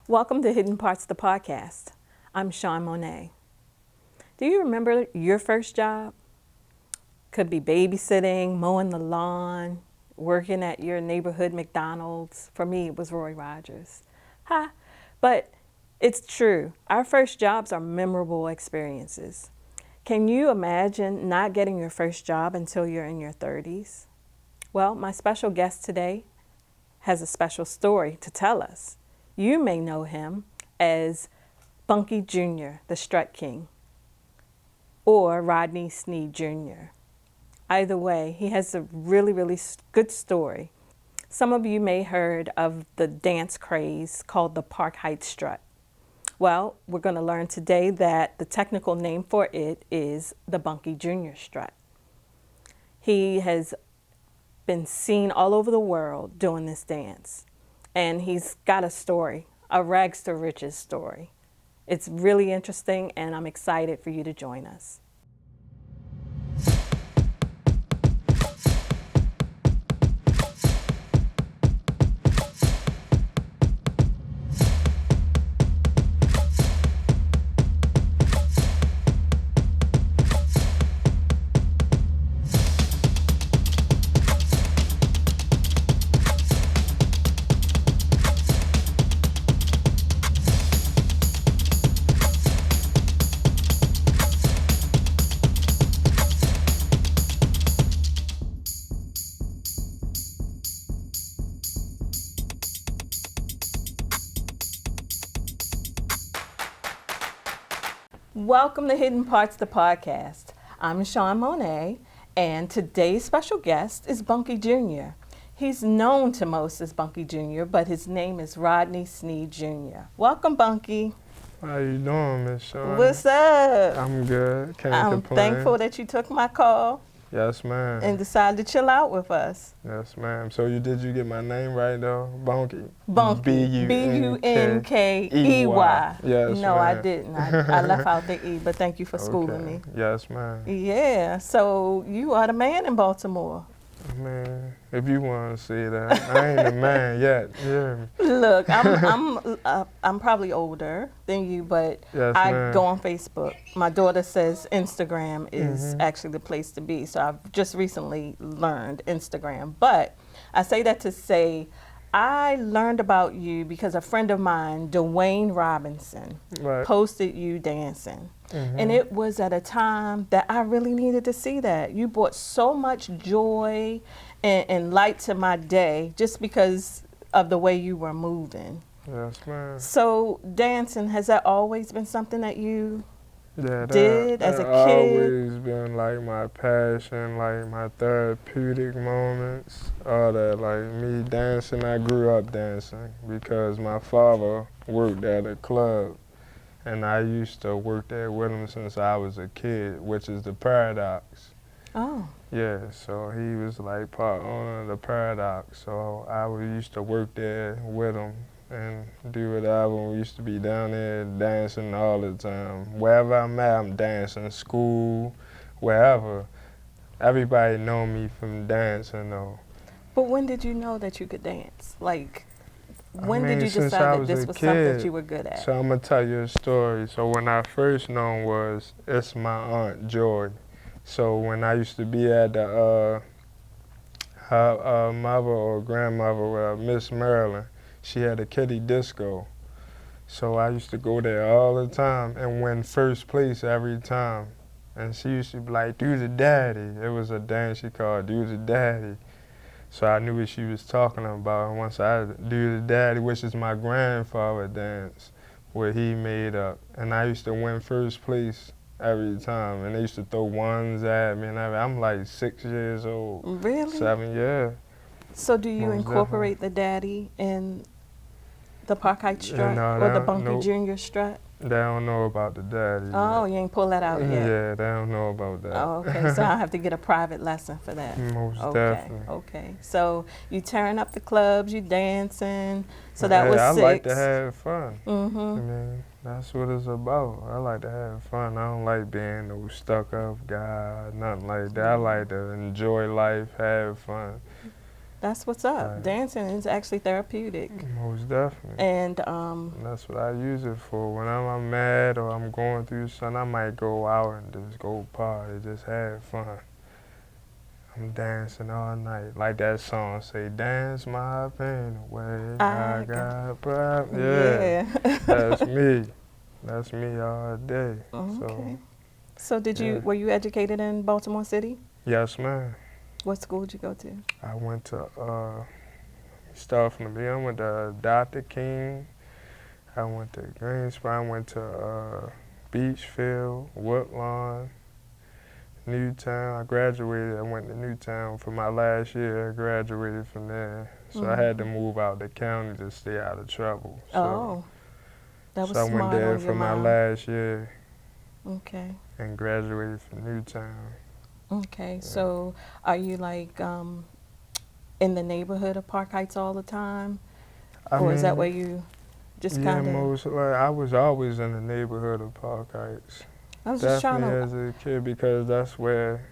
Welcome to Hidden Parts, the podcast. I'm Sean Monet. Do you remember your first job? Could be babysitting, mowing the lawn, working at your neighborhood McDonald's. For me, it was Roy Rogers. But it's true. Our first jobs are memorable experiences. Can you imagine not getting your first job until you're in your 30s? Well, my special guest today has a special story to tell us. You may know him as Bunkey Jr., the Strut King, or Rodney Sneed Jr. Either way, he has a really good story. Some of you may heard of the dance craze called the Park Heights Strut. Well, we're going to learn today that the technical name for it is the Bunkey Jr. Strut. He has been seen all over the world doing this dance. And he's got a story, a rags to riches story. It's really interesting, and I'm excited for you to join us. Welcome to Hidden Parts, the podcast. I'm Sean Monet, and today's special guest is Bunkey Jr. He's known to most as Bunkey Jr., but his name is Rodney Sneed Jr. Welcome, Bunkey. How you doing, Miss Sean? What's up? I'm good. Can't I'm complain. thankful that you took my call Yes, ma'am. and decided to chill out with us. Yes, ma'am. So did you get my name right, though? Bunkey? Bunkey. B-U-N-K-E-Y. Yes, No, ma'am. I didn't. I left out the E, but thank you for schooling me. Yes, ma'am. Yeah, so you are the man in Baltimore. Man, if you want to see that, I ain't a man yet. Yeah. Look, I'm probably older than you, but Yes, I ma'am. go on Facebook. My daughter says Instagram is actually the place to be, so I've just recently learned Instagram. But I say that to say I learned about you because a friend of mine, Dwayne Robinson, Right. posted you dancing. And it was at a time that I really needed to see that. You brought so much joy and light to my day just because of the way you were moving. Yes, ma'am. So dancing, has that always been something that you Yeah, did as a that kid? always been like my passion, like my therapeutic moments. All that, like me dancing. I grew up dancing because my father worked at a club, and I used to work there with him since I was a kid, which is the Paradox. Oh, Yeah, so he was like part owner of the Paradox. So used to work there with him and do whatever. We used to be down there dancing all the time. Wherever I'm at, I'm dancing. School, wherever. Everybody know me from dancing, though. but when did you know that you could dance? Like, when did you since I decide that was this a was something that kid. you were good at? So I'm gonna tell you a story. So when I first known was, it's my Aunt Joy. So when I used to be at the her mother or grandmother, Miss Marilyn, she had a kiddie disco. So I used to go there all the time and win first place every time. And she used to be like, "Do the daddy." It was a dance she called "Do the daddy." So I knew what she was talking about. And once I do the daddy, which is my grandfather dance, what he made up. And I used to win first place every time. And they used to throw ones at me and everything. I'm like 6 years old. Really? 7, yeah. So do you Most incorporate the daddy in the Park Heights Strut no, or the that- Bunkey nope. Jr. Strut? They don't know about the daddy. Oh, you ain't pull that out yet? Yeah, they don't know about that. Oh, okay. So I'll have to get a private lesson for that. Most Okay. definitely. Okay. So you tearing up the clubs, you dancing. So that was I 6. like to have fun. I Mm-hmm. mean, that's what it's about. I like to have fun. I don't like being no stuck up guy, nothing like that. I like to enjoy life, have fun. That's what's up. Like, Dancing is actually therapeutic. most definitely. And And that's what I use it for. When I'm mad or I'm going through something, I might go out and just go party, just have fun. I'm dancing all night. Like that song say, dance my pain away. I got problems. Yeah. That's me. That's me all day. Okay. So, So yeah. were you educated in Baltimore City? Yes, ma'am. What school did you go to? I went to, start from the beginning, I went to Dr. King. I went to Greensboro. I went to Beachfield, Woodlawn, Newtown. I graduated. I went to Newtown for my last year. I graduated from there. So I had to move out the county to stay out of trouble. So, that was so I went smart there on for your my mom. last year Okay. and graduated from Newtown. Okay. Yeah. So are you like in the neighborhood of Park Heights all the time? Or is that where you just kind of... Yeah, most, like, I was always in the neighborhood of Park Heights. I was just trying Definitely to... as a kid, because that's where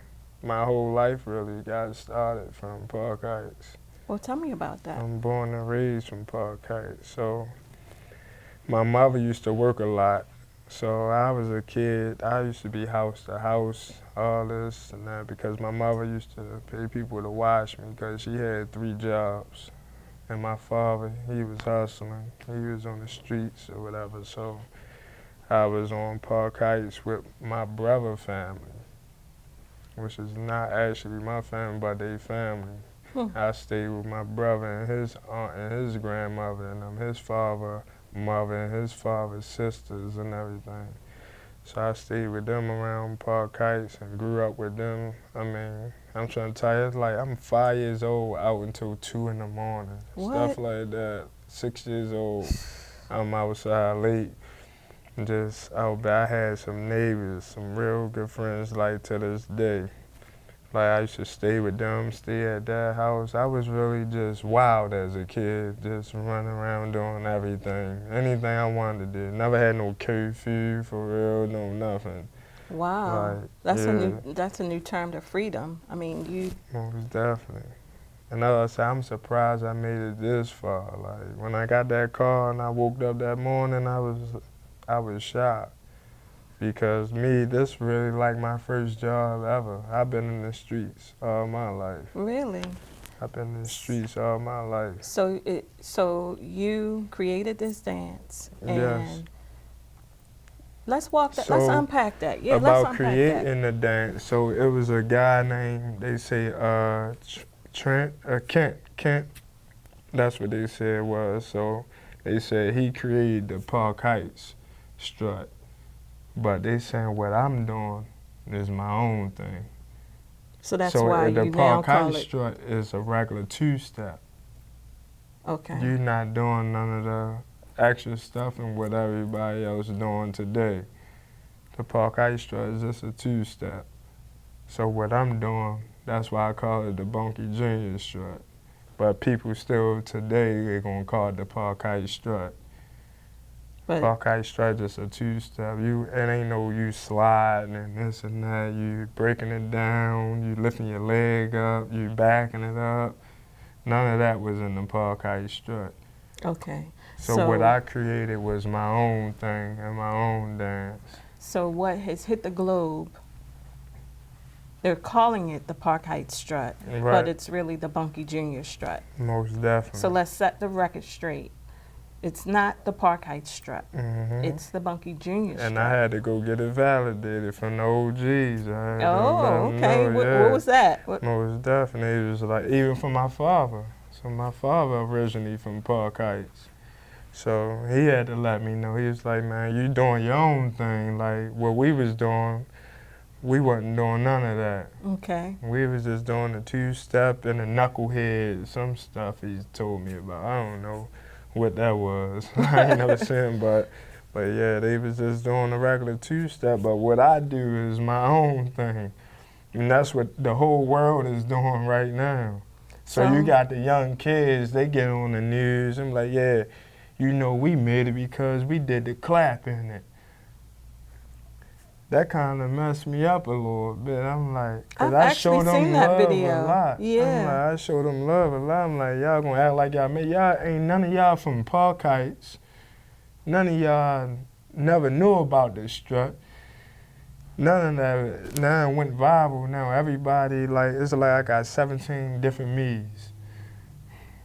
my whole life really got started, from Park Heights. Well, tell me about that. I'm born and raised from Park Heights. So my mother used to work a lot. So I was a kid, I used to be house to house, all this and that, because my mother used to pay people to watch me because she had 3 jobs. And my father, he was hustling. He was on the streets or whatever. So I was on Park Heights with my brother family, which is not actually my family, but they family. I stayed with my brother and his aunt and his grandmother and his father, mother and his father's sisters and everything. So I stayed with them around Park Heights and grew up with them. I mean, I'm trying to tell you, it's like I'm 5 years old out until 2 in the morning. What? Stuff like that. 6 years old, I'm outside late. Just out there. I had some neighbors, some real good friends, like to this day. Like I used to stay with them, stay at their house. I was really just wild as a kid, just running around doing everything, anything I wanted to do. Never had no curfew for real, no nothing. Wow, like, that's a new term to freedom. I mean, you... Most definitely. And I'm surprised I made it this far. Like when I got that car and I woke up that morning, I was shocked. Because this really like my first job ever. I've been in the streets all my life. Really? I've been in the streets all my life. So you created this dance, and Yes. let's let's unpack that. Yeah, about let's unpack creating the dance. So it was a guy named, they say, Kent. That's what they said it was. So they said he created the Park Heights Strut. But they saying what I'm doing is my own thing. So that's why you now call it... the Park Heights Strut is a regular 2-step. Okay. You're not doing none of the extra stuff and what everybody else is doing today. The Park Heights Strut is just a 2-step. So what I'm doing, that's why I call it the Bunkey Jr. Strut. But people still today, they're going to call it the Park Heights Strut. But Park Heights Strut just a 2-step. It ain't no you sliding and this and that. You breaking it down, you lifting your leg up, you backing it up. None of that was in the Park Heights Strut. Okay. So what I created was my own thing and my own dance. So what has hit the globe, they're calling it the Park Heights Strut, Right. but it's really the Bunkey Jr. Strut. Most definitely. So let's set the record straight. It's not the Park Heights Strut. Mm-hmm. It's the Bunkey Jr. Strut. And I had to go get it validated from the OGs. Oh, okay. What was that? Most definitely. It was like, even from my father. So my father originally from Park Heights. So he had to let me know. He was like, man, you doing your own thing. Like what we was doing, we wasn't doing none of that. Okay. We was just doing the 2-step and the knucklehead, some stuff he told me about. I don't know what that was. I ain't never seen, but yeah, they was just doing a regular 2-step. But what I do is my own thing, and that's what the whole world is doing right now. So you got the young kids, they get on the news and like, yeah, you know, we made it because we did the clap in it. that kind of messed me up a little bit. I'm like, because I've I actually showed them seen that love video. a lot. Yeah. I'm like, I showed them love a lot. I'm like, y'all gonna act like y'all made, y'all ain't none of y'all from Park Heights. None of y'all never knew about this Strut. None of that now went viral. Now everybody, like, it's like I got 17 different me's.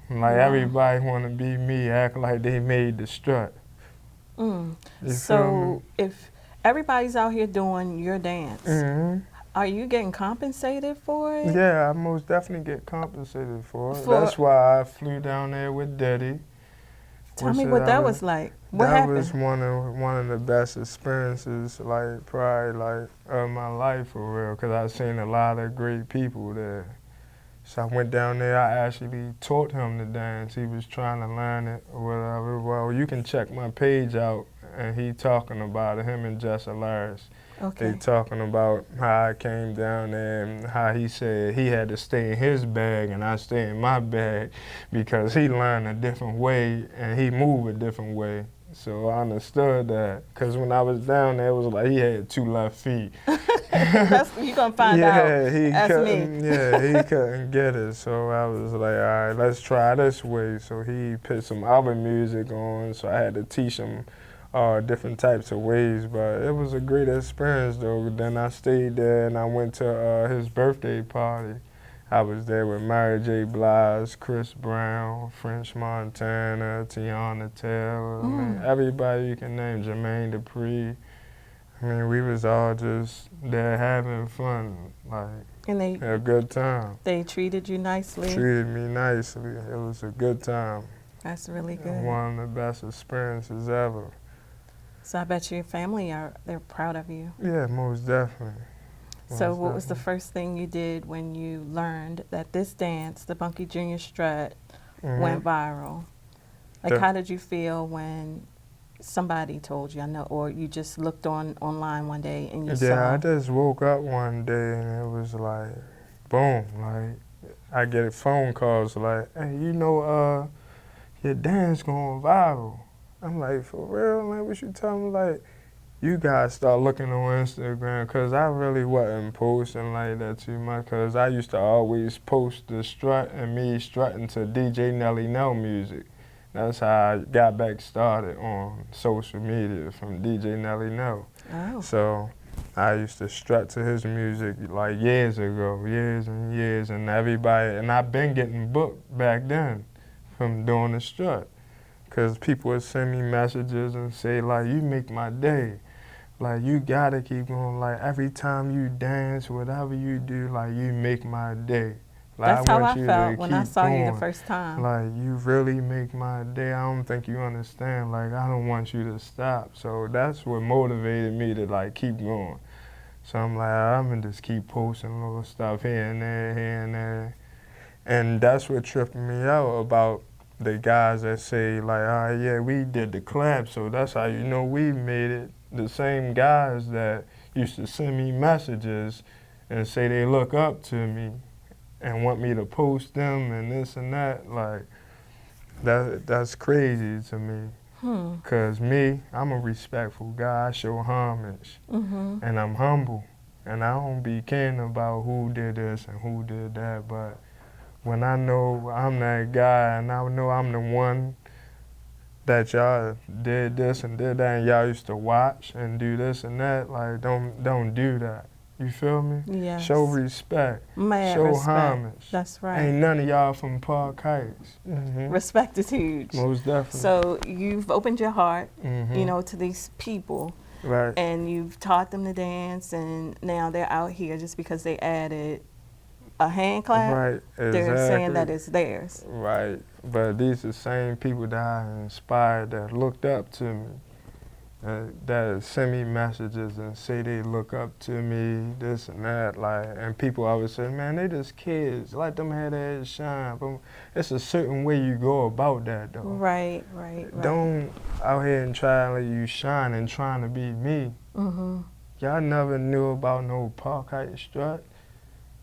Like, Wow. everybody want to be me, act like they made the Strut. Mm. You feel So if everybody's out here doing your dance, me? are you getting compensated for it? Yeah, I most definitely get compensated for it. That's why I flew down there with Diddy. Tell me what that was like. What That happened? was one of the best experiences, like probably like of my life for real, 'cause I've seen a lot of great people there. So I went down there. I actually taught him to dance. He was trying to learn it or whatever. Well, you can check my page out, and he talking about it. Him and Jess Alaris. Okay. They talking about how I came down there and how he said he had to stay in his bag and I stay in my bag because he learned a different way and he moved a different way. So I understood that because when I was down there, it was like he had 2 left feet. You gonna find out. That's me. He couldn't get it. So I was like, all right, let's try this way. So he put some other music on. So I had to teach him different types of ways. But it was a great experience though. Then I stayed there and I went to his birthday party. I was there with Mary J. Blige, Chris Brown, French Montana, Tiana Taylor, I mean, everybody you can name, Jermaine Dupri. I mean, we was all just there having fun, like, And they had a good time. They treated you nicely. Treated me nicely. It was a good time. That's really good. One of the best experiences ever. So I bet your family they're proud of you. Yeah, most definitely. So what was the first thing you did when you learned that this dance, the Bunkey Jr. Strut, went viral? Like, how did you feel when somebody told you? I know, or you just looked online one day and you saw? Yeah, I just woke up one day and it was like, boom, like, I get phone calls like, hey, you know, your dance going viral. I'm like, for real? Like, what you telling me? Like, you guys start looking on Instagram, because I really wasn't posting like that too much, because I used to always post the Strut and me strutting to DJ Nelly Nell music. That's how I got back started on social media, from DJ Nelly Nell. Oh. So I used to strut to his music like years ago, years and years, and everybody, and I've been getting booked back then from doing the Strut, because people would send me messages and say like, you make my day. Like, you gotta keep going. Like, every time you dance, whatever you do, like, you make my day. Like, That's how I you felt when I saw you the first time. Like, you really make my day. I don't think you understand. Like, I don't want you to stop. So that's what motivated me to, like, keep going. So I'm like, I'm gonna just keep posting little stuff here and there, here and there. And that's what tripped me out about the guys that say, like, all right, yeah, we did the collab, so that's how you know we made it. The same guys that used to send me messages and say they look up to me and want me to post them and this and that, like, that's crazy to me. Because me, I'm a respectful guy. I show homage. And I'm humble. And I don't be caring about who did this and who did that. But when I know I'm that guy and I know I'm the one that y'all did this and did that and y'all used to watch and do this and that, like, don't do that. You feel me? Yes. Show respect. Mad show respect. homage. That's right. Ain't none of y'all from Park Heights. Respect is huge. Most definitely. So you've opened your heart, Mm-hmm. you know, to these people. Right. And you've taught them to dance, and now they're out here just because they added a hand clap. Right. They're saying Exactly. that it's theirs. Right. But these are the same people that I inspired, that looked up to me, that send me messages and say they look up to me, this and that. Like, and people always say, man, they just kids. Let them have their head shine. But it's a certain way you go about that, though. Right. Don't out here and try to let you shine and trying to be me. Y'all never knew about no Park Heights Strut.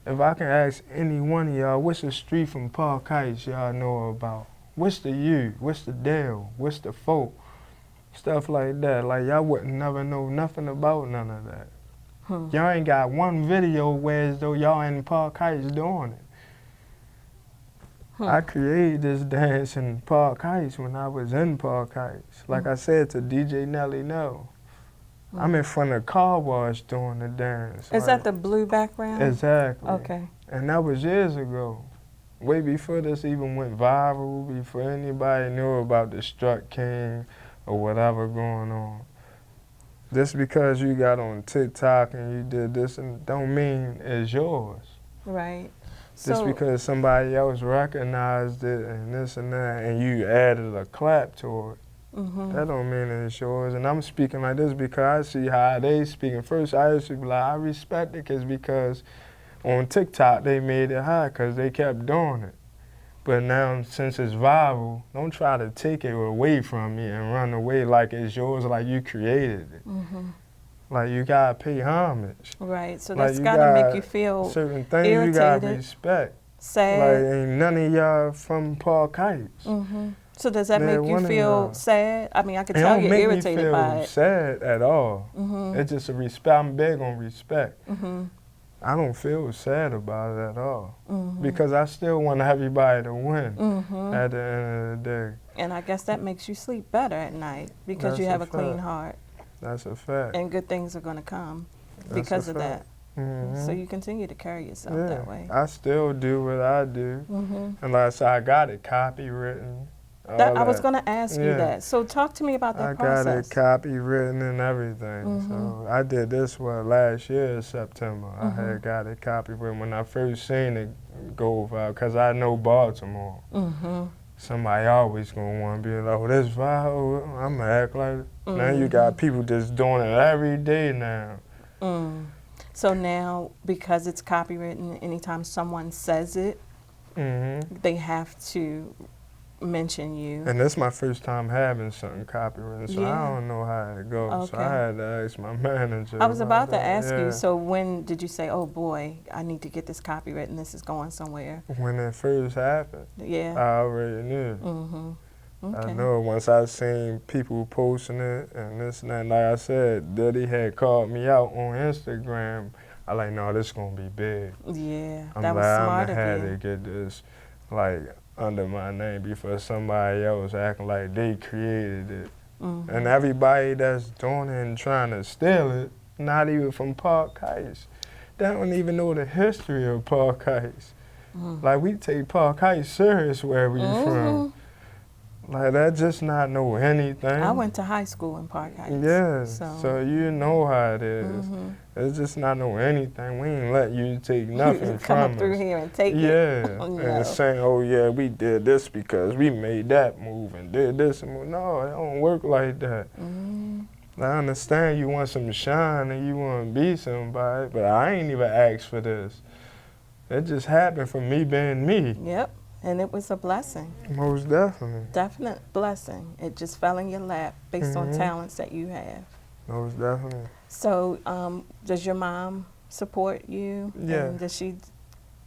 If I can ask any one of y'all, what's the street from Park Heights y'all know about? What's the U? What's the Dale? What's the Folk? Stuff like that. Like, y'all wouldn't never know nothing about none of that. Y'all ain't got one video where as though y'all in Park Heights doing it. I created this dance in Park Heights when I was in Park Heights. Like I said to DJ Nelly, no. I'm in front of a car wash doing the dance. Is that the blue background? Exactly. Okay. And that was years ago. Way before this even went viral, before anybody knew about the Strut King or whatever going on. Just because you got on TikTok and you did this and don't mean it's yours. Right. Just because somebody else recognized it and this and that and you added a clap to it, that don't mean it's yours. And I'm speaking like this because I see how they speaking. First, I used to be like, I respect it because on TikTok they made it high because they kept doing it. But now, since it's viral, don't try to take it away from me and run away like it's yours, like you created it. Like, you gotta pay homage. Right, so like that's gotta make you feel certain things irritated, you gotta respect. sad. Like, ain't none of y'all from Park Heights. So does that make you feel sad? I mean, I can tell you're irritated by it. It don't make me feel sad at all. It's just a respect. I'm big on respect. I don't feel sad about it at all because I still want everybody to win at the end of the day. And I guess that makes you sleep better at night because you have a clean heart. That's a fact. And good things are going to come because of that. So you continue to carry yourself that way. I still do what I do. And like I said, I got it copywritten. I was going to ask you that. So talk to me about that process. I got it copywritten and everything. So I did this last year, September. I had got it copywritten when I first seen it go viral because I know Baltimore. Somebody always gonna want to be like, oh, this viral, I'm gonna act like it. Now you got people just doing it every day now. So now, because it's copywritten, anytime someone says it, they have to mention you. And this is my first time having something copywritten, so I don't know how it goes. So I had to ask my manager. I was about to ask you, so when did you say, oh boy, I need to get this copywritten, this is going somewhere? When it first happened. Yeah. I already knew. I know once I seen people posting it and this and that, like I said, Diddy had called me out on Instagram. I like, no, this is going to be big. Yeah, I'm that was smart of you. I'm going to have to get this, like, under my name before somebody else acting like they created it. And everybody that's doing it and trying to steal it, not even from Park Heights, they don't even know the history of Park Heights. Like, we take Park Heights serious where we from. Like, that just not know anything. I went to high school in Park Heights. Yeah, so you know how it is. It's just not know anything. We ain't let you take nothing from us. Come up through here and take it. Yeah, and saying, oh yeah, we did this because we made that move and did this and move. No, it don't work like that. I understand you want some shine and you want to be somebody, but I ain't even asked for this. It just happened from me being me. Yep. And it was a blessing. Most definitely. Definite blessing. It just fell in your lap based on talents that you have. Most definitely. So, does your mom support you? Yeah. And does she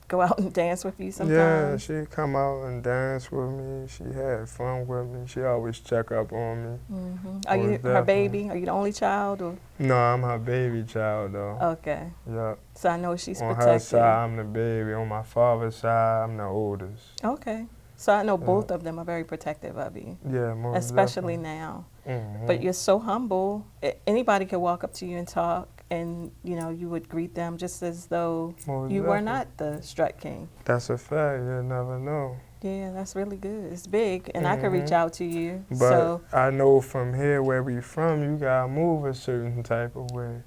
go out and dance with you sometimes? Yeah, she come out and dance with me. She had fun with me. She always check up on me. Are you her baby? Are you the only child? Or? No, I'm her baby child, though. Okay. Yep. So I know she's on protected. On her side, I'm the baby. On my father's side, I'm the oldest. Okay. So I know both of them are very protective of you. Yeah, most especially definitely. now. But you're so humble. Anybody could walk up to you and talk, and you would greet them just as though you were not the Strut King. That's a fact. You never know. Yeah, that's really good. It's big, and I could reach out to you. But I know from here where we from, you gotta move a certain type of way.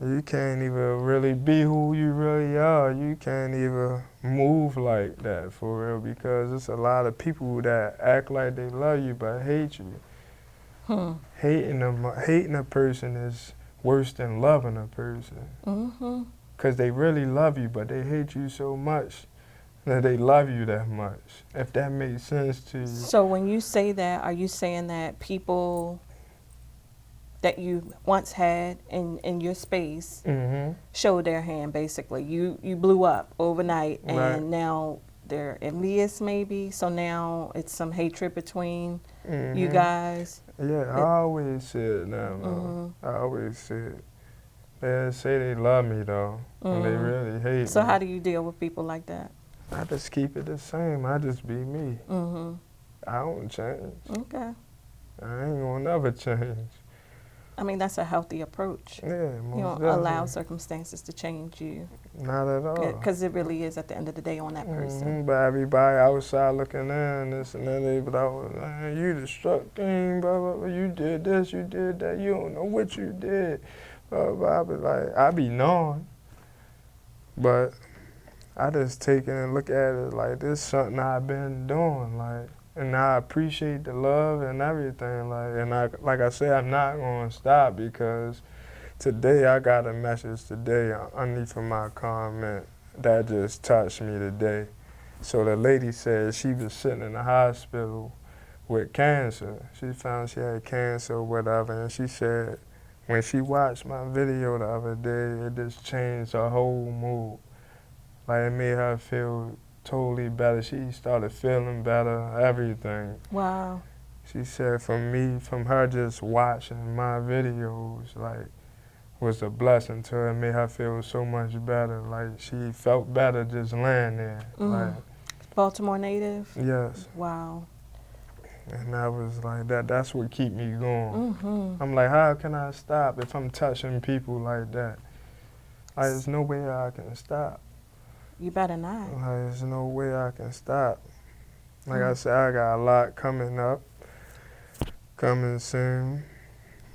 You can't even really be who you really are. You can't even move like that for real because there's a lot of people that act like they love you but hate you. Hating a person is worse than loving a person. Because they really love you but they hate you so much that they love you that much, if that makes sense to you. So when you say that, are you saying that people that you once had in your space showed their hand, basically? You blew up overnight, and now they're envious maybe, so now it's some hatred between you guys? Yeah, I always said now, I always said They say they love me though, and they really hate So me. how do you deal with people like that? I just keep it the same. I just be me. I don't change. Okay. I ain't gonna never change. I mean, that's a healthy approach. Yeah, You most don't definitely. allow circumstances to change you. Not at all. Because it really is, at the end of the day, on that person. But everybody outside looking in, this and that, they be like, man, you the Strut King, blah, blah, blah. You did this, you did that. You don't know what you did. Blah, blah. I be like, I be knowing. But I just take it and look at it like this is something I've been doing, like, and I appreciate the love and everything, like I said, I'm not gonna stop because today I got a message today underneath of my comment that just touched me today. So the lady said she was sitting in the hospital with cancer. She found she had cancer or whatever, and she said when she watched my video the other day, it just changed her whole mood. Like, it made her feel totally better. She started feeling better, everything. Wow. She said from her just watching my videos, like, was a blessing to her. It made her feel so much better. Like, she felt better just laying there. Like, Baltimore native? yes. Wow. And I was like, that's what keep me going. I'm like, how can I stop if I'm touching people like that? Like, there's no way I can stop. You better not. Like, there's no way I can stop. Like I said, I got a lot coming up, coming soon.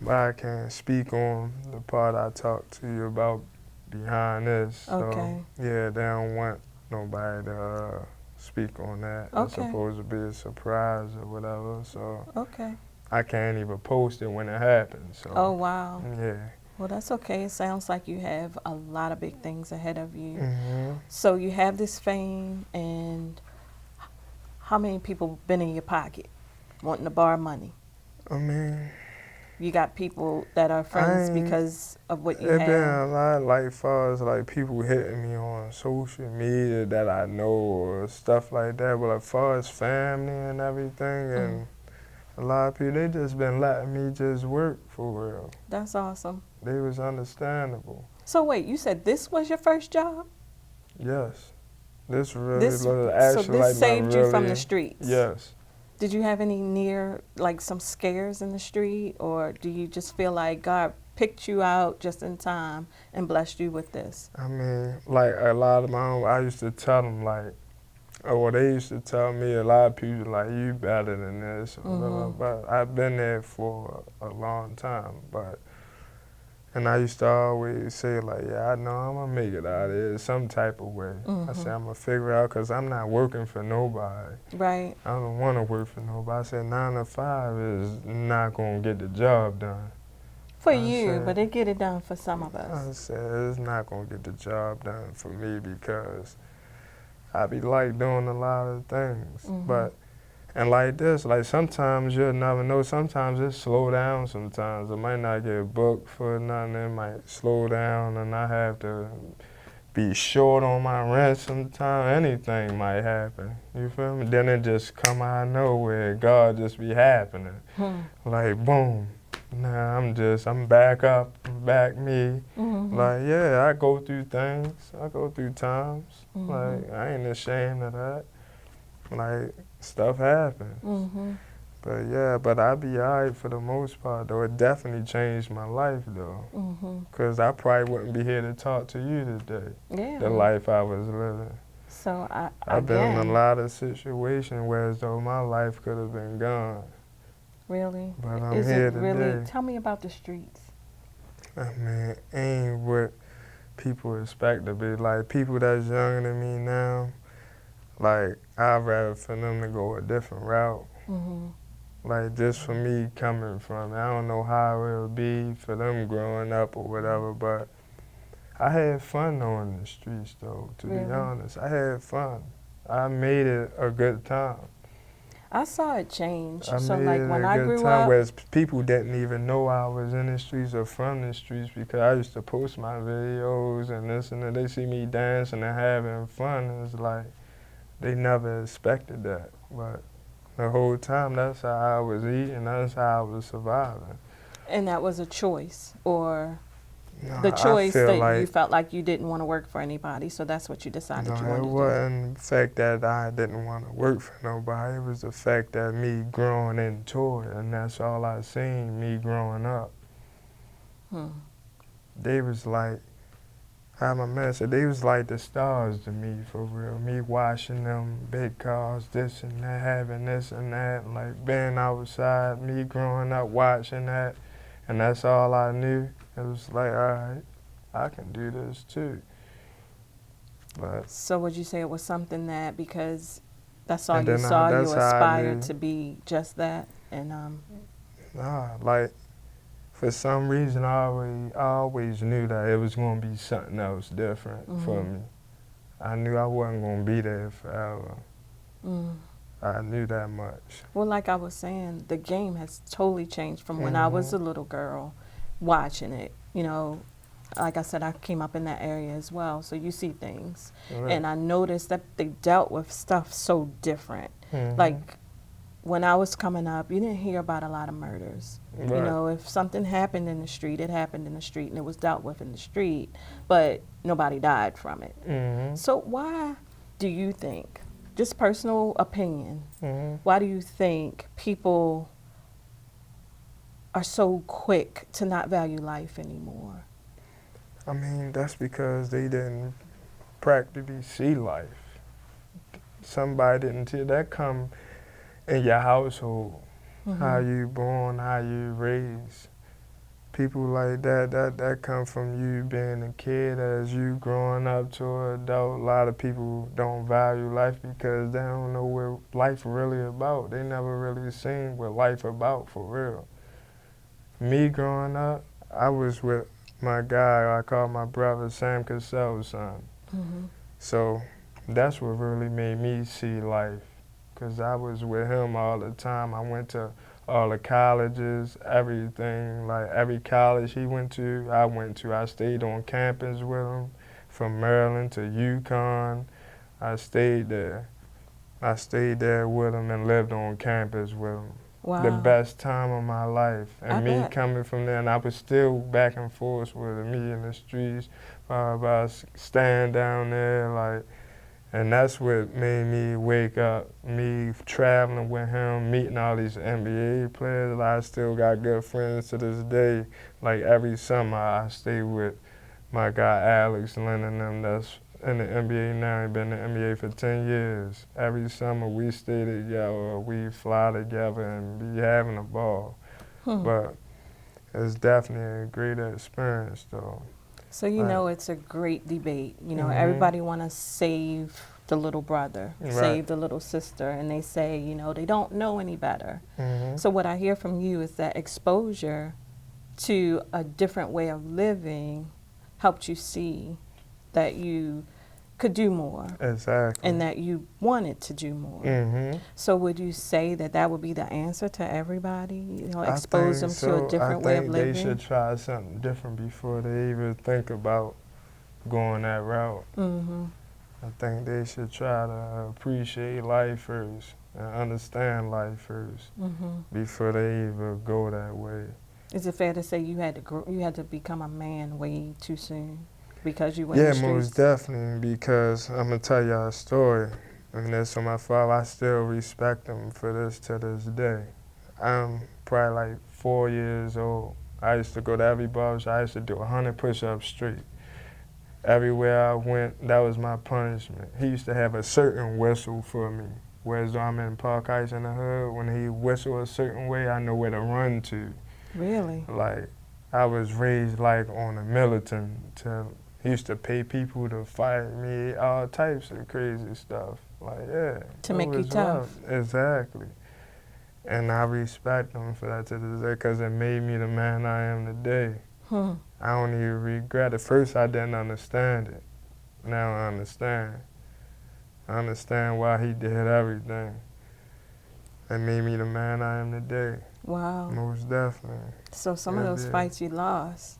But I can't speak on the part I talked to you about behind this. Okay. So, yeah, they don't want nobody to speak on that. Okay. It's supposed to be a surprise or whatever. So Okay. I can't even post it when it happens. So, Oh, wow. yeah. Well, that's okay. It sounds like you have a lot of big things ahead of you. Mm-hmm. So you have this fame, and how many people been in your pocket wanting to borrow money? I mean, you got people that are friends because of what you have. have? It been a lot, like, far as, like, people hitting me on social media that I know or stuff like that. But as far as family and everything, and a lot of people, they just been letting me just work for real. That's awesome. They was understandable. So wait, you said this was your first job? Yes. This really was So actually this like saved my you from the streets? Yes. Did you have any like some scares in the street, or do you just feel like God picked you out just in time and blessed you with this? I mean, like, a lot of I used to tell them, like, or they used to tell me, a lot of people, like, you better than this. But I've been there for a long time. And I used to always say, like, yeah, I know I'm going to make it out of here some type of way. I said, I'm going to figure it out because I'm not working for nobody. Right. I don't want to work for nobody. I said 9 to 5 is not going to get the job done. For you, but it get it done for some of us. I said, it's not going to get the job done for me because I be like doing a lot of things. And like this, like, sometimes you'll never know. Sometimes it slow down sometimes. I might not get booked for nothing. It might slow down and I have to be short on my rent sometimes. Anything might happen. You feel me? Then it just come out of nowhere. God just be happening. Like, boom. Nah, I'm back up, back me. Like, yeah, I go through things. I go through times. Like, I ain't ashamed of that. Like, stuff happens. But yeah, but I be alright for the most part, though. It definitely changed my life, though. Because I probably wouldn't be here to talk to you today. Yeah. The life I was living. So I've been in a lot of situations where as though my life could have been gone. Really? But I'm Is here it today. really? Tell me about the streets. I mean, ain't what people expect to be. Like, people that's younger than me now, like, I'd rather for them to go a different route. Like, just for me coming from it. I don't know how it would be for them growing up or whatever, but I had fun though in the streets, though, to be honest. I had fun. I made it a good time. I saw it change. I So made like it when a I good grew time, up, whereas people didn't even know I was in the streets or from the streets because I used to post my videos and this and that. They see me dancing and having fun. It's like they never expected that. But the whole time, that's how I was eating. That's how I was surviving. and that was a choice, or No, The I choice feel that you like, felt like you didn't want to work for anybody, so that's what you decided you no, it wanted to do. wasn't the fact that I didn't want to work for nobody. It was the fact that me growing into it, and that's all I seen, me growing up. They was like, how my man said, they was like the stars to me, for real. Me watching them big cars, this and that, having this and that, like being outside, me growing up watching that, and that's all I knew. It was like, all right, I can do this too. But So would you say it was something that because that's all and you then saw, you that's how I aspired knew. to be just that? And Nah, like for some reason I always knew that it was gonna be something else different for me. I knew I wasn't gonna be there forever. I knew that much. well, like I was saying, the game has totally changed from when I was a little girl watching it. You know, like I said, I came up in that area as well, so you see things. Right. And I noticed that they dealt with stuff so different. Mhm. Like when I was coming up, you didn't hear about a lot of murders. Right. You know, if something happened in the street, it happened in the street and it was dealt with in the street, but nobody died from it. So why do you think, just personal opinion, why do you think people are so quick to not value life anymore? I mean, that's because they didn't practically see life. Somebody didn't tell that come in your household, how you born, how you raised. People like that come from you being a kid, as you growing up to an adult. A lot of people don't value life because they don't know what life really about. They never really seen what life about for real. Me growing up, I was with my guy I call my brother, Sam Cassell's son. So that's what really made me see life, because I was with him all the time. I went to all the colleges, everything, like every college he went to, I went to. I stayed on campus with him from Maryland to UConn. I stayed there. I stayed there with him and lived on campus with him. Wow. The best time of my life. And I me bet. coming from there, and I was still back and forth with me in the streets, staying down there, like, and that's what made me wake up. Me traveling with him, meeting all these NBA players. I still got good friends to this day. Like every summer, I stay with my guy Alex Lynn and them that's in the NBA now. He been in the NBA for 10 years. Every summer we stay together, we fly together and be having a ball. But it's definitely a great experience though. So you know it's a great debate. You know, everybody want to save the little brother, save the little sister, and they say, you know, they don't know any better. So what I hear from you is that exposure to a different way of living helped you see that you could do more. Exactly. And that you wanted to do more. So would you say that that would be the answer to everybody? You know, expose them to a different way of living? I think they should try something different before they even think about going that route. I think they should try to appreciate life first and understand life first before they even go that way. Is it fair to say you had to become a man way too soon because you went in the streets? Yeah, most definitely, because I'm going to tell y'all a story. And that's from my father. I still respect him for this to this day. I'm probably like 4 years old. I used to go to every barbershop. I used to do 100 push-ups straight. Everywhere I went, that was my punishment. He used to have a certain whistle for me. Whereas I'm in Park Heights in the hood, when he whistle a certain way, I know where to run to. Really? Like, I was raised like on a militant. He used to pay people to fight me, all types of crazy stuff. Like, yeah. To make you tough. Exactly. And I respect him for that to this day, because it made me the man I am today. I don't even regret it. First, I didn't understand it. Now I understand. I understand why he did everything. It made me the man I am today. Wow. Most definitely. So some of those fights you lost.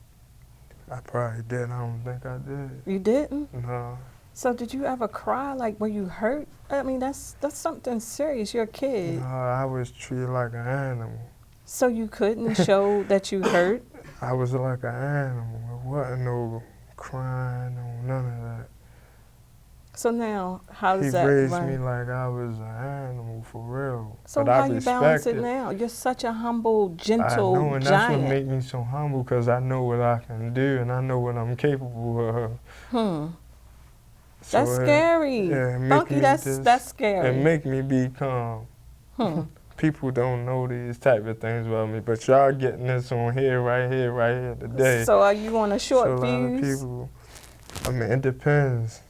I probably did. I don't think I did. You didn't? No. So did you ever cry? Like, were you hurt? I mean, that's something serious. You're a kid. No, I was treated like an animal. So you couldn't show that you hurt? I was like an animal. It wasn't no crying or none of that. So now, how He does that raised run? me like I was an animal for real. So but how I you balance respect it now? You're such a humble, gentle I know, and that's what giant. makes me so humble, because I know what I can do and I know what I'm capable of. That's So scary. it make Bunky, me that's it scary. make me be calm. Hmm. People don't know these type of things about me, but y'all getting this on here, right here today. So are you on a So a short lot of fuse? people, I mean, it depends.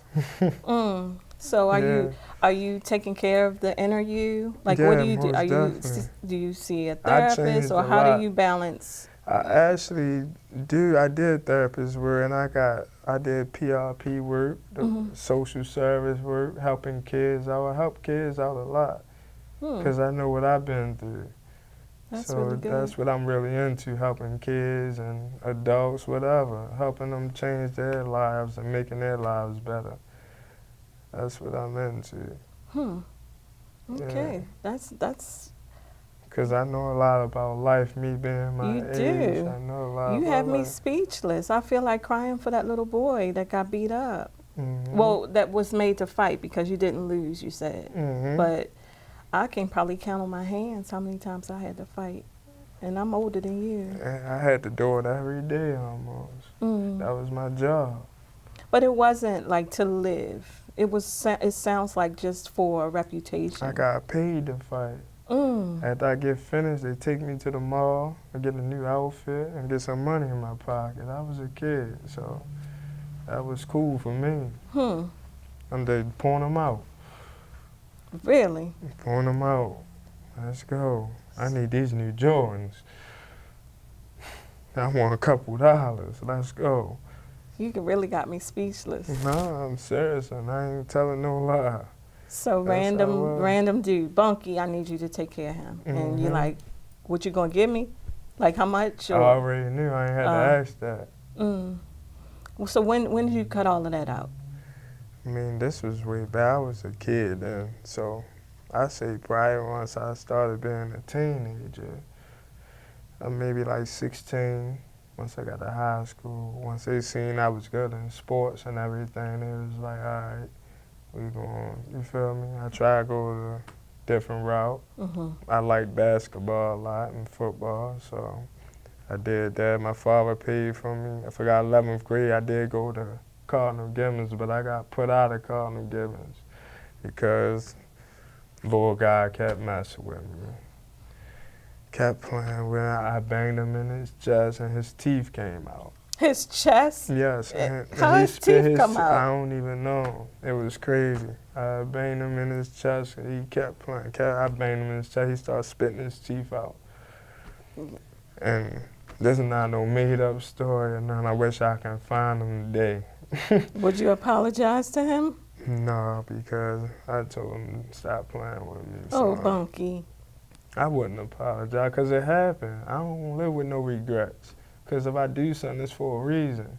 So Yeah. are you taking care of the inner you? Like, what Yeah, do you do? most definitely. Do you see a I therapist, changed or a how do lot. you balance? I actually I did therapist work, and I did PRP work, social service work, helping kids. I would help kids out a lot, because I know what I've been through. That's So really good. that's what I'm really into, helping kids and adults, whatever, helping them change their lives and making their lives better. That's what I'm into. Okay, that's. Because I know a lot about life, me being my You age. do. I know a lot You about have me life. speechless. I feel like crying for that little boy that got beat up. Mm-hmm. Well, that was made to fight because you didn't lose, you said. Mm-hmm. But I can probably count on my hands how many times I had to fight. And I'm older than you. I had to do it every day almost. That was my job. But it wasn't like to live. It sounds like just for a reputation. I got paid to fight. After I get finished, they take me to the mall and get a new outfit and get some money in my pocket. I was a kid, so that was cool for me. And they point them out. Really? Point them out. Let's go. I need these new Jordans. I want a couple dollars. Let's go. You really got me speechless. No, I'm serious, and I ain't telling no lie. So random dude, Bunky, I need you to take care of him. And you're like, what you gonna give me? Like how much? Or, I already knew. I ain't had to ask that. So when did you cut all of that out? I mean, this was way back. I was a kid then, so I say probably once I started being a teenager, maybe like 16. Once I got to high school, once they seen I was good in sports and everything, it was like, all right, we going, you feel me? I tried to go a different route. I like basketball a lot and football, so I did that. My father paid for me. I forgot 11th grade, I did go to Cardinal Gibbons, but I got put out of Cardinal Gibbons because little guy kept messing with me. Kept playing with him. I banged him in his chest and his teeth came out. His chest? Yes. How his teeth come out? I don't even know. It was crazy. I banged him in his chest and he kept playing. I banged him in his chest. He started spitting his teeth out. And this is not no made up story or nothing. I wish I can find him today. Would you apologize to him? No, because I told him to stop playing with me. Oh, So Bunky. I wouldn't apologize because it happened. I don't live with no regrets. Because if I do something, it's for a reason.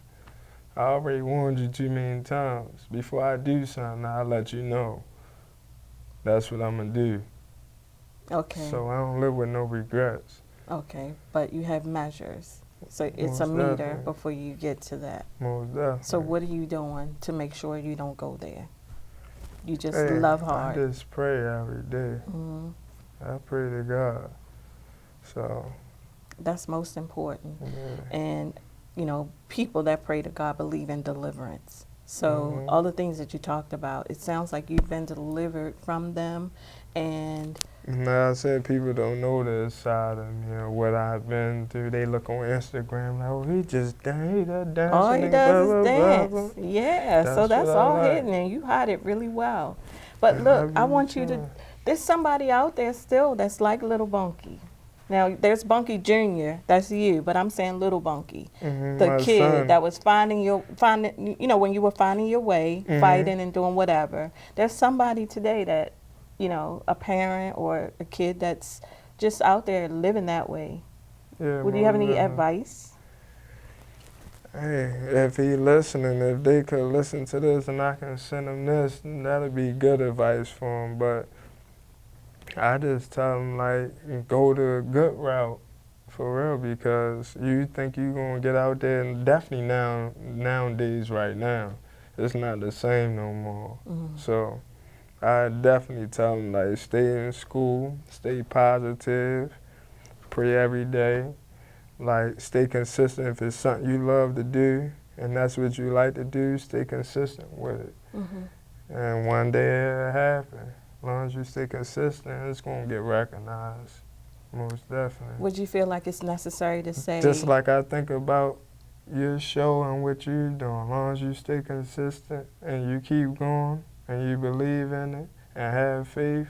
I already warned you too many times. Before I do something, I'll let you know. That's what I'm going to do. Okay. So I don't live with no regrets. Okay, but you have measures. So it's Most a meter definitely. before you get to that. Most definitely. So what are you doing to make sure you don't go there? You just Hey, love hard. I just pray every day. I pray to God. So that's most important. yeah. And, you know, people that pray to God believe in deliverance. So all the things that you talked about, it sounds like you've been delivered from them. And I said people don't know this side of me or what I've been through. They look on Instagram like, oh, he just dancing. all he does is dance. Blah. Yeah, so that's all like. hidden, and you hide it really well. But look, I want you to, there's somebody out there still that's like Little Bunky. Now, there's Bunkey Jr., that's you, but I'm saying Little Bunky. The kid son. that was finding, you know, when you were finding your way, fighting and doing whatever. There's somebody today that, you know, a parent or a kid that's just out there living that way. Yeah, Would you have any advice? Hey, if he listening, if they could listen to this and I can send him this, that'd be good advice for him. But I just tell him, like, go the good route for real, because you think you're going to get out there, and definitely nowadays, right now, it's not the same no more. So I definitely tell them, like, stay in school, stay positive, pray every day, like, stay consistent. If it's something you love to do and that's what you like to do, stay consistent with it. And one day it'll happen. As long as you stay consistent, it's going to get recognized, most definitely. Would you feel like it's necessary to say? Just like I think about your show and what you're doing. As long as you stay consistent and you keep going and you believe in it and have faith,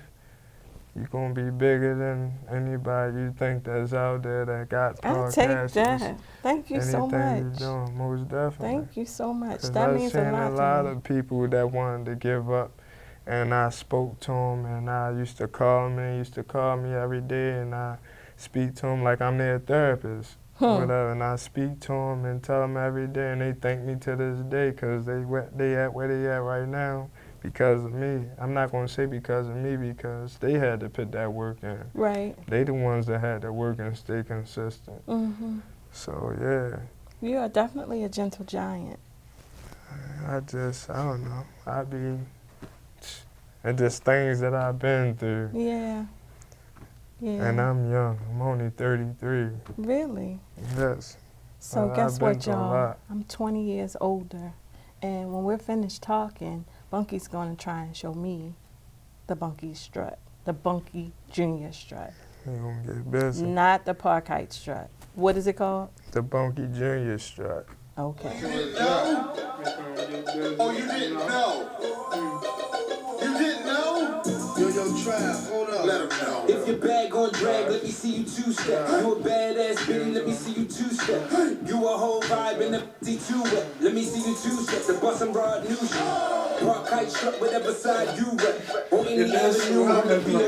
you're going to be bigger than anybody you think that's out there that got podcasts. I'll take that. Thank you so much. Anything you're doing, most definitely. Thank you so much. 'Cause That means a lot to me. I've seen a lot of people that wanted to give up, and I spoke to them, and I used to call them, and they used to call me every day, and I speak to them like I'm their therapist, whatever, and I speak to them and tell them every day, and they thank me to this day because they at where they at right now because of me. I'm not going to say because of me, because they had to put that work in. Right. They the ones that had to work and stay consistent. So, yeah. You are definitely a gentle giant. I don't know. And just things that I've been through. Yeah. Yeah. And I'm young. I'm only 33. Really? Yes. So I've guess been what, through a y'all? lot. I'm 20 years older. And when we're finished talking, Bunky's going to try and show me the Bunkey Strut, the Bunkey Jr. Strut. You're going to get busy. Not the Park Heights Strut. What is it called? The Bunkey Jr. Strut. Okay. You didn't know? Oh, you didn't know? You didn't know? Yo, Trav, hold up. Let him know. If your bag on drag, let me see you two-step. You a badass bitty, let me see you two-step. You a whole vibe in the T2 let me see you two-step. The bus and broad new shit. Park kite truck, whatever side you rep. On any avenue, I'm the B.O. You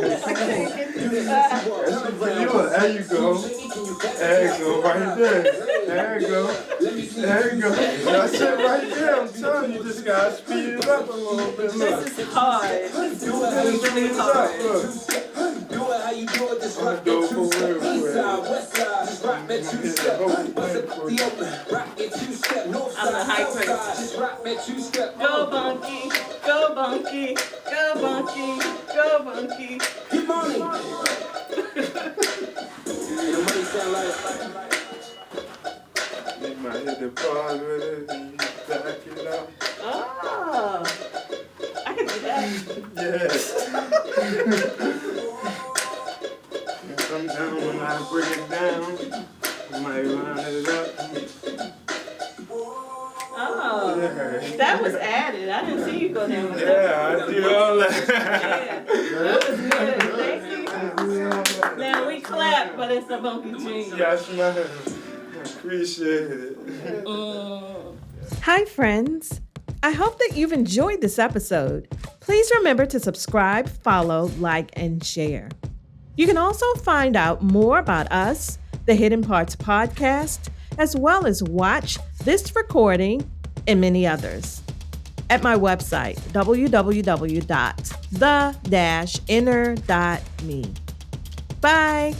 the easy walk, turn around. There you go. There you go, right there. There you go. There you go. That's it right there. I'm telling you, you just got to speed it up a little bit. Look. This is hard. This is really hard. Do it how you do it, just rock Do that it for two-step. real, East for side, real. west side, just rock that two-step. Bust it the open, rock it two-step. North I'm a side, high south praise. side, just rock that two-step. Go Bunky, go Bunky, go Bunky, go Bunky. Get money. The money sound like. You might hit the pause with it and you back it up. Oh, I can do that. And sometimes when I break it down, I might round it up. Oh, Yeah. that was added. I didn't see you go down with that. Yeah, I do all that. Yeah, that was good. Thank you. Now we clap, but it's the Bunkey Jr. Yes, man. Appreciate it. Hi, friends. I hope that you've enjoyed this episode. Please remember to subscribe, follow, like, and share. You can also find out more about us, the Hidden Parts Podcast, as well as watch this recording and many others at my website, www.the-inner.me. Bye.